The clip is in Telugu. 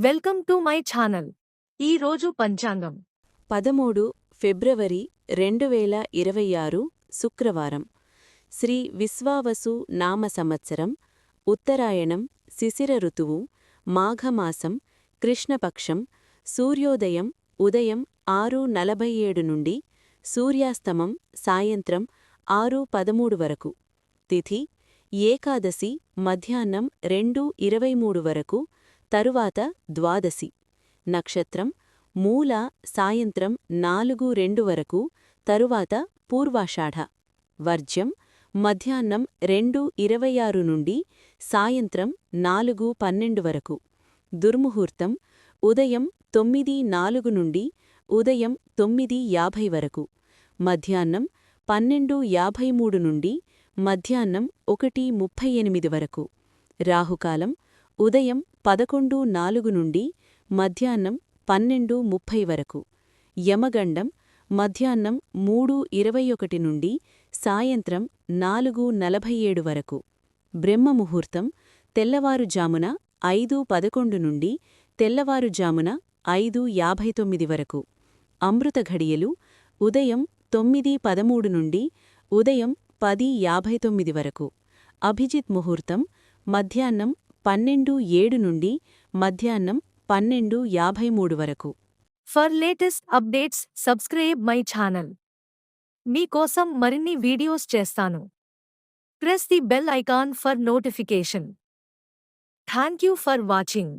Welcome to my channel. ఈ రోజు పంచాంగం 13 ఫిబ్రవరి 2026 శుక్రవారం. శ్రీ విశ్వావసు నామ సంవత్సరం, ఉత్తరాయణం, శిశిర ఋతువు, మాఘమాసం, కృష్ణపక్షం. సూర్యోదయం ఉదయం 6:47 నుండి, సూర్యాస్తమం సాయంత్రం 6:13 వరకు. తిథి ఏకాదశి మధ్యాహ్నం 2:23 వరకు, తరువాత ద్వాదశి. నక్షత్రం మూల సాయంత్రం 4:02 వరకు, తరువాత పూర్వాషాఢ. వర్జ్యం మధ్యాహ్నం 2:26 నుండి సాయంత్రం 4:12 వరకు. దుర్ముహూర్తం ఉదయం 9:04 నుండి ఉదయం 9:50 వరకు, మధ్యాహ్నం 12:53 నుండి మధ్యాహ్నం 1:38 వరకు. రాహుకాలం ఉదయం 11:04 నుండి మధ్యాహ్నం 12:30 వరకు. యమగండం మధ్యాహ్నం 3:21 నుండి సాయంత్రం 4:47 వరకు. బ్రహ్మముహూర్తం తెల్లవారుజామున 5:11 నుండి తెల్లవారుజామున 5:59 వరకు. అమృత ఘడియలు ఉదయం 9:13 నుండి ఉదయం 10:59 వరకు. అభిజిత్ ముహూర్తం మధ్యాహ్నం 12:07 నుండి మధ్యాహ్నం 12:53 వరకు. For latest updates subscribe my channel. మీకోసం మరిన్ని వీడియోస్ చేస్తాను. Press the bell icon for notification. Thank you for watching.